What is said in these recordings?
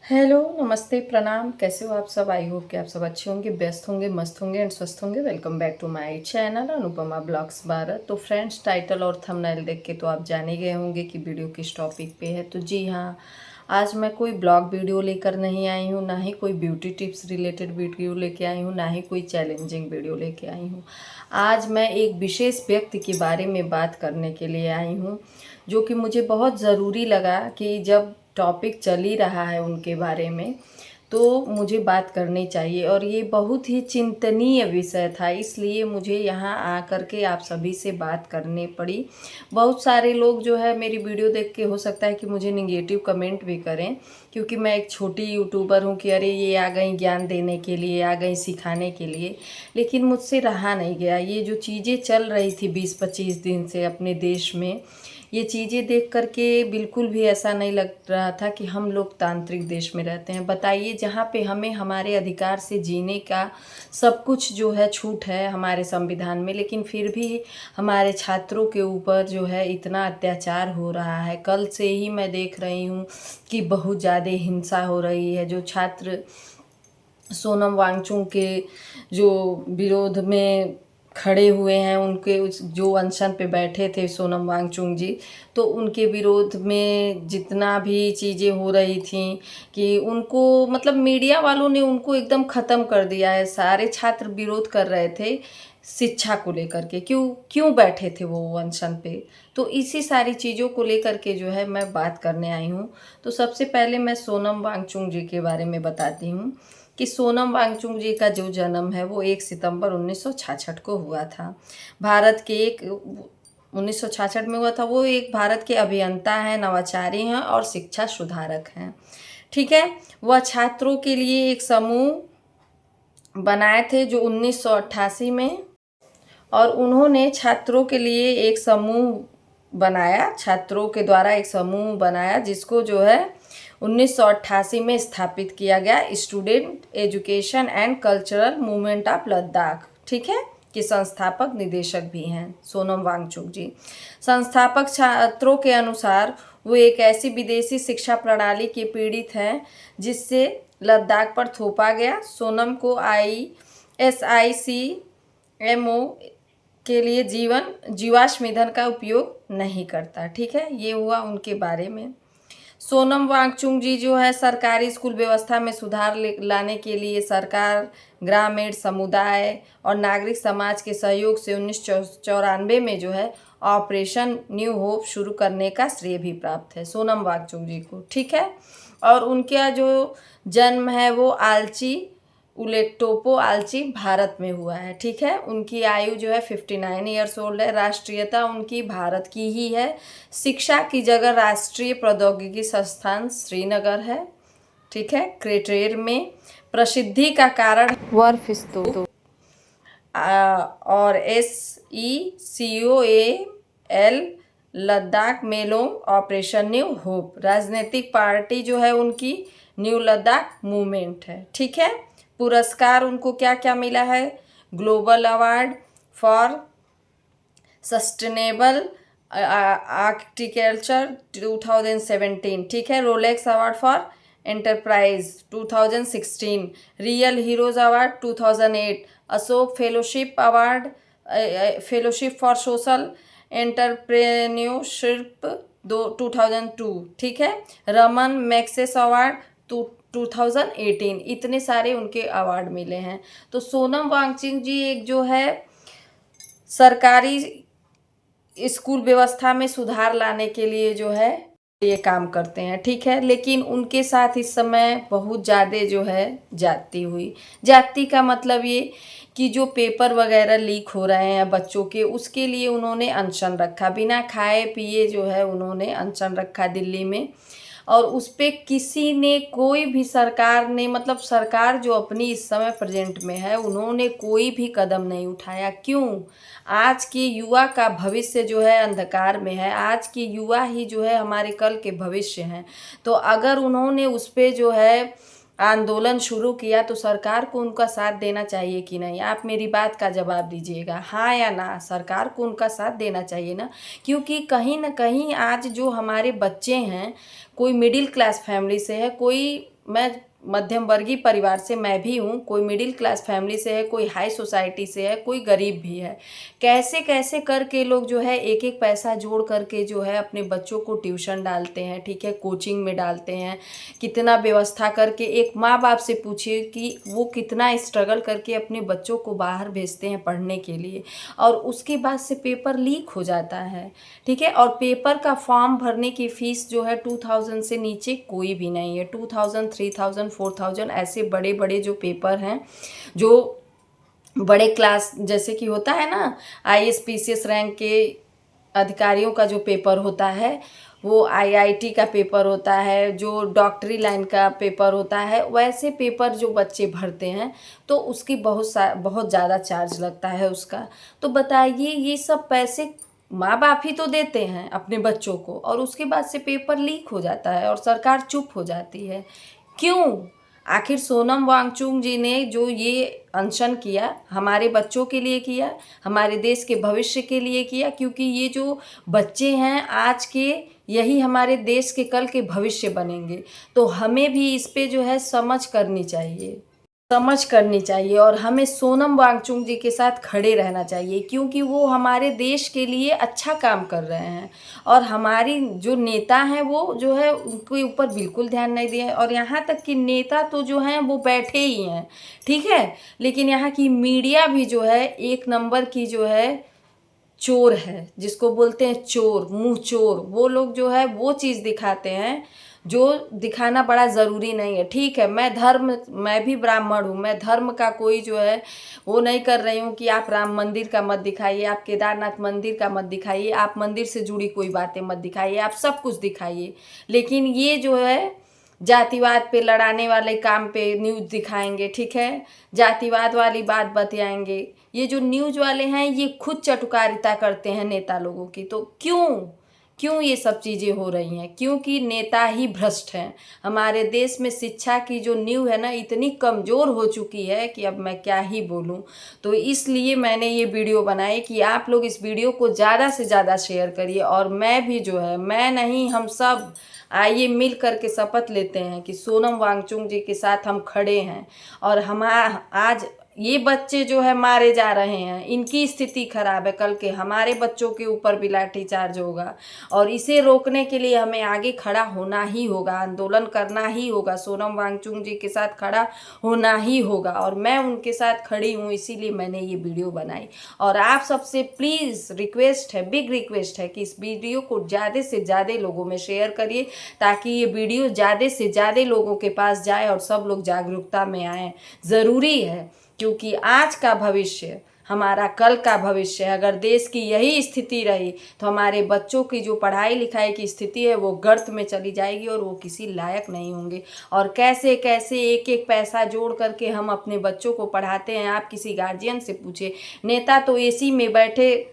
Hello, नमस्ते, प्रणाम। कैसे हो आप सब? आई होप कि आप सब अच्छे होंगे, व्यस्त होंगे, मस्त होंगे एंड स्वस्थ होंगे। Welcome back to my channel Anupama blogs Bharat. तो फ्रेंड्स, टाइटल और थंबनेल देख के तो आप जान ही गए होंगे कि वीडियो किस टॉपिक पे है। तो जी हाँ, आज मैं कोई ब्लॉग वीडियो लेकर नहीं आई हूँ, ना ही कोई ब्यूटी टिप्स रिलेटेड वीडियो लेके आई हूँ, ना ही कोई चैलेंजिंग वीडियो लेके आई हूँ। आज मैं एक विशेष व्यक्ति के बारे में बात करने के लिए आई हूँ, जो कि मुझे बहुत ज़रूरी लगा कि जब टॉपिक चल ही रहा है उनके बारे में, तो मुझे बात करनी चाहिए। और ये बहुत ही चिंतनीय विषय था, इसलिए मुझे यहाँ आकर के आप सभी से बात करनी पड़ी। बहुत सारे लोग जो है मेरी वीडियो देख के हो सकता है कि मुझे निगेटिव कमेंट भी करें, क्योंकि मैं एक छोटी यूट्यूबर हूँ कि अरे ये आ गई ज्ञान देने के लिए, आ गई सिखाने के लिए। लेकिन मुझसे रहा नहीं गया। ये जो चीज़ें चल रही थी 20-25 दिन से अपने देश में, ये चीज़ें देख कर के बिल्कुल भी ऐसा नहीं लग रहा था कि हम लोकतांत्रिक देश में रहते हैं। बताइए, जहाँ पे हमें हमारे अधिकार से जीने का सब कुछ जो है छूट है हमारे संविधान में, लेकिन फिर भी हमारे छात्रों के ऊपर जो है इतना अत्याचार हो रहा है। कल से ही मैं देख रही हूँ कि बहुत ज़्यादा हिंसा हो रही है। जो छात्र सोनम वांगचुक के जो विरोध में खड़े हुए हैं, उनके उस जो अनशन पे बैठे थे सोनम वांगचुक जी, तो उनके विरोध में जितना भी चीज़ें हो रही थी कि उनको मतलब मीडिया वालों ने उनको एकदम ख़त्म कर दिया है। सारे छात्र विरोध कर रहे थे शिक्षा को लेकर के। क्यों क्यों बैठे थे वो अनशन पे? तो इसी सारी चीज़ों को लेकर के जो है मैं बात करने आई हूँ। तो सबसे पहले मैं सोनम वांगचुक जी के बारे में बताती हूँ कि सोनम वांगचुक जी का जो जन्म है वो 1 सितंबर 1966 को हुआ था। भारत के एक 1966 में हुआ था। वो एक भारत के अभियंता हैं, नवाचारी हैं और शिक्षा सुधारक हैं। ठीक है? वह छात्रों के लिए एक समूह बनाए थे जो 1988 में, और उन्होंने छात्रों के लिए एक समूह बनाया, छात्रों के द्वारा एक समूह बनाया जिसको जो है 1988 में स्थापित किया गया, student education and cultural movement of Ladakh. ठीक है? कि संस्थापक निदेशक भी हैं सोनम वांगचुक जी। संस्थापक छात्रों के अनुसार वो एक ऐसी विदेशी शिक्षा प्रणाली के पीड़ित हैं जिससे लद्दाख पर थोपा गया। सोनम को SICMO के लिए जीवाश्म ईंधन का उपयोग नहीं करता। ठीक है? ये हुआ उनके बारे में। सोनम वांगचुक जी जो है सरकारी स्कूल व्यवस्था में सुधार लाने के लिए सरकार, ग्रामीण समुदाय और नागरिक समाज के सहयोग से 1994 में जो है ऑपरेशन न्यू होप शुरू करने का श्रेय भी प्राप्त है सोनम वांगचुक जी को। ठीक है? और उनका जो जन्म है वो आलची, उलेटोपो आलची, भारत में हुआ है। ठीक है? उनकी आयु जो है 59 ईयर्स ओल्ड है। राष्ट्रीयता उनकी भारत की ही है। शिक्षा की जगह राष्ट्रीय प्रौद्योगिकी संस्थान श्रीनगर है। ठीक है? क्रेटेर में। प्रसिद्धि का कारण वर्फिस्तो और SECOAL लद्दाख मेलोंग, ऑपरेशन न्यू होप। राजनीतिक पार्टी जो है उनकी न्यू लद्दाख मूवमेंट है। ठीक है? पुरस्कार उनको क्या क्या मिला है? Global award for sustainable architecture 2017। ठीक है? Rolex award for enterprise 2016। Real heroes award 2008। Ashok fellowship award, fellowship for social entrepreneurship 2002। ठीक है? Raman maxes award 2018। इतने सारे उनके अवार्ड मिले हैं। तो सोनम वांगचुक जी एक जो है सरकारी स्कूल व्यवस्था में सुधार लाने के लिए जो है ये काम करते हैं। ठीक है? लेकिन उनके साथ इस समय बहुत ज़्यादा जो है जाति हुई। जाति का मतलब ये कि जो पेपर वगैरह लीक हो रहे हैं बच्चों के, उसके लिए उन्होंने अनशन रखा। बिना खाए पिए जो है उन्होंने अनशन रखा दिल्ली में। और उस पर किसी ने, कोई भी सरकार ने, मतलब सरकार जो अपनी इस समय प्रेजेंट में है, उन्होंने कोई भी कदम नहीं उठाया। क्यों? आज के युवा का भविष्य जो है अंधकार में है। आज के युवा ही जो है हमारे कल के भविष्य हैं। तो अगर उन्होंने उस पर जो है आंदोलन शुरू किया तो सरकार को उनका साथ देना चाहिए कि नहीं? आप मेरी बात का जवाब दीजिएगा, हाँ या ना। सरकार को उनका साथ देना चाहिए ना, क्योंकि कहीं ना कहीं आज जो हमारे बच्चे हैं, कोई मिडिल क्लास फैमिली से है, कोई मैं मध्यम वर्गीय परिवार से मैं भी हूँ, कोई मिडिल क्लास फैमिली से है, कोई हाई सोसाइटी से है, कोई गरीब भी है। कैसे कैसे करके लोग जो है एक एक पैसा जोड़ करके जो है अपने बच्चों को ट्यूशन डालते हैं, ठीक है, कोचिंग में डालते हैं। कितना व्यवस्था करके, एक माँ बाप से पूछिए कि वो कितना स्ट्रगल करके अपने बच्चों को बाहर भेजते हैं पढ़ने के लिए, और उसके बाद से पेपर लीक हो जाता है, ठीक है। और पेपर का फॉर्म भरने की फ़ीस जो है 2000 से नीचे कोई भी नहीं है। 2000, 3000, 4000 ऐसे बड़े बड़े जो पेपर हैं, जो बड़े क्लास जैसे कि होता है ना, आईएएस पीसीएस रैंक के अधिकारियों का जो पेपर होता है, वो आईआईटी का पेपर होता है, जो डॉक्टरी लाइन का पेपर होता है, वैसे पेपर जो बच्चे भरते हैं तो उसकी बहुत ज़्यादा चार्ज लगता है उसका। तो बताइए, ये सब पैसे माँ बाप ही तो देते हैं अपने बच्चों को, और उसके बाद से पेपर लीक हो जाता है और सरकार चुप हो जाती है। क्यों? आखिर सोनम वांगचुक जी ने जो ये अनशन किया, हमारे बच्चों के लिए किया, हमारे देश के भविष्य के लिए किया, क्योंकि ये जो बच्चे हैं आज के, यही हमारे देश के कल के भविष्य बनेंगे। तो हमें भी इस पे जो है समझ करनी चाहिए और हमें सोनम वांगचुक जी के साथ खड़े रहना चाहिए, क्योंकि वो हमारे देश के लिए अच्छा काम कर रहे हैं। और हमारी जो नेता हैं वो जो है उनके ऊपर बिल्कुल ध्यान नहीं दिए, और यहाँ तक कि नेता तो जो हैं वो बैठे ही हैं, ठीक है, लेकिन यहाँ की मीडिया भी जो है एक नंबर की जो है चोर है, जिसको बोलते हैं चोर, मुंह चोर। वो लोग जो है वो चीज़ दिखाते हैं जो दिखाना बड़ा ज़रूरी नहीं है। ठीक है, मैं भी ब्राह्मण हूँ, मैं धर्म का कोई जो है वो नहीं कर रही हूँ कि आप राम मंदिर का मत दिखाइए, आप केदारनाथ मंदिर का मत दिखाइए, आप मंदिर से जुड़ी कोई बातें मत दिखाइए, आप सब कुछ दिखाइए। लेकिन ये जो है जातिवाद पे लड़ाने वाले काम पे न्यूज़ दिखाएंगे, ठीक है, जातिवाद वाली बात बतियाएंगे। ये जो न्यूज़ वाले हैं ये खुद चटुकारिता करते हैं नेता लोगों की। तो क्यों ये सब चीज़ें हो रही हैं? क्योंकि नेता ही भ्रष्ट हैं। हमारे देश में शिक्षा की जो नींव है ना, इतनी कमज़ोर हो चुकी है कि अब मैं क्या ही बोलूं। तो इसलिए मैंने ये वीडियो बनाई कि आप लोग इस वीडियो को ज़्यादा से ज़्यादा शेयर करिए, और मैं भी जो है, मैं नहीं, हम सब आइए मिल करके शपथ लेते हैं कि सोनम वांगचुक जी के साथ हम खड़े हैं। और हम आज ये बच्चे जो है मारे जा रहे हैं, इनकी स्थिति खराब है, कल के हमारे बच्चों के ऊपर भी लाठीचार्ज होगा, और इसे रोकने के लिए हमें आगे खड़ा होना ही होगा, आंदोलन करना ही होगा, सोनम वांगचुक जी के साथ खड़ा होना ही होगा। और मैं उनके साथ खड़ी हूँ, इसीलिए मैंने ये वीडियो बनाई। और आप सबसे प्लीज़ रिक्वेस्ट है, बिग रिक्वेस्ट है कि इस वीडियो को ज़्यादा से ज़्यादा लोगों में शेयर करिए, ताकि ये वीडियो ज़्यादा से ज़्यादा लोगों के पास जाए और सब लोग जागरूकता में आएँ। ज़रूरी है, क्योंकि आज का भविष्य हमारा कल का भविष्य है। अगर देश की यही स्थिति रही तो हमारे बच्चों की जो पढ़ाई लिखाई की स्थिति है वो गर्त में चली जाएगी और वो किसी लायक नहीं होंगे। और कैसे कैसे एक एक पैसा जोड़ करके हम अपने बच्चों को पढ़ाते हैं, आप किसी गार्जियन से पूछे। नेता तो एसी में बैठे,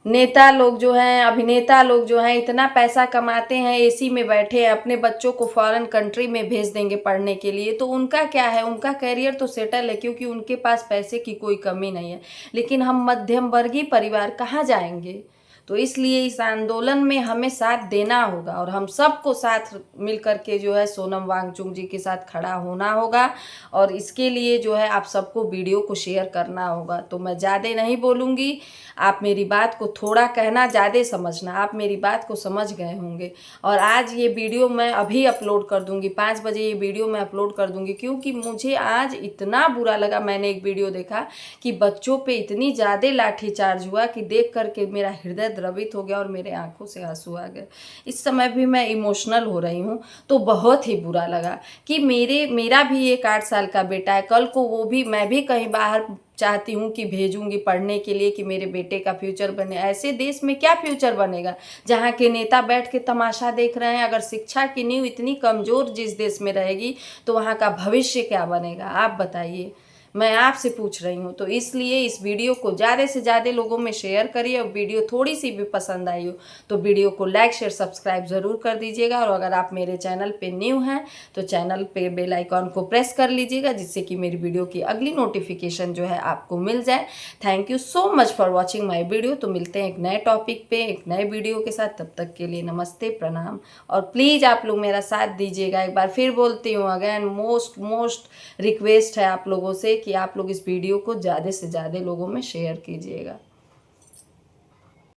नेता लोग जो हैं, अभिनेता लोग जो हैं, इतना पैसा कमाते हैं, एसी में बैठे हैं, अपने बच्चों को फॉरेन कंट्री में भेज देंगे पढ़ने के लिए। तो उनका क्या है, उनका करियर तो सेटल है, क्योंकि उनके पास पैसे की कोई कमी नहीं है। लेकिन हम मध्यम वर्गीय परिवार कहाँ जाएंगे? तो इसलिए इस आंदोलन में हमें साथ देना होगा, और हम सबको साथ मिल करके जो है सोनम वांगचुक जी के साथ खड़ा होना होगा। और इसके लिए जो है आप सबको वीडियो को शेयर करना होगा। तो मैं ज़्यादा नहीं बोलूँगी, आप मेरी बात को थोड़ा कहना, ज़्यादा समझना। आप मेरी बात को समझ गए होंगे। और आज ये वीडियो मैं अभी अपलोड कर दूँगी, 5 बजे ये वीडियो मैं अपलोड कर दूँगी, क्योंकि मुझे आज इतना बुरा लगा। मैंने एक वीडियो देखा कि बच्चों पे इतनी ज़्यादा लाठीचार्ज हुआ कि देख करके मेरा हृदय द्रवित हो गया और मेरे आंखों से आंसू आ गए। इस समय भी मैं इमोशनल हो रही हूँ। तो बहुत ही बुरा लगा कि मेरा भी एक 8 साल का बेटा है, कल को वो भी, मैं भी कहीं बाहर चाहती हूँ कि भेजूंगी पढ़ने के लिए कि मेरे बेटे का फ्यूचर बने। ऐसे देश में क्या फ्यूचर बनेगा जहाँ के नेता बैठ के तमाशा देख रहे हैं? अगर शिक्षा की नींव इतनी कमज़ोर जिस देश में रहेगी तो वहाँ का भविष्य क्या बनेगा? आप बताइए। मैं आपसे पूछ रही हूँ। तो इसलिए इस वीडियो को ज़्यादा से ज़्यादा लोगों में शेयर करिए, और वीडियो थोड़ी सी भी पसंद आई हो तो वीडियो को लाइक शेयर सब्सक्राइब ज़रूर कर दीजिएगा। और अगर आप मेरे चैनल पे न्यू हैं तो चैनल पे बेल आइकॉन को प्रेस कर लीजिएगा, जिससे कि मेरी वीडियो की अगली नोटिफिकेशन जो है आपको मिल जाए। Thank you so much for watching my video. तो मिलते हैं एक नए टॉपिक पे एक नए वीडियो के साथ, तब तक के लिए नमस्ते प्रणाम। और प्लीज़ आप लोग मेरा साथ दीजिएगा। एक बार फिर बोलती हूँ, अगेन मोस्ट रिक्वेस्ट है आप लोगों से कि आप लोग इस वीडियो को ज़्यादा से ज़्यादा लोगों में शेयर कीजिएगा।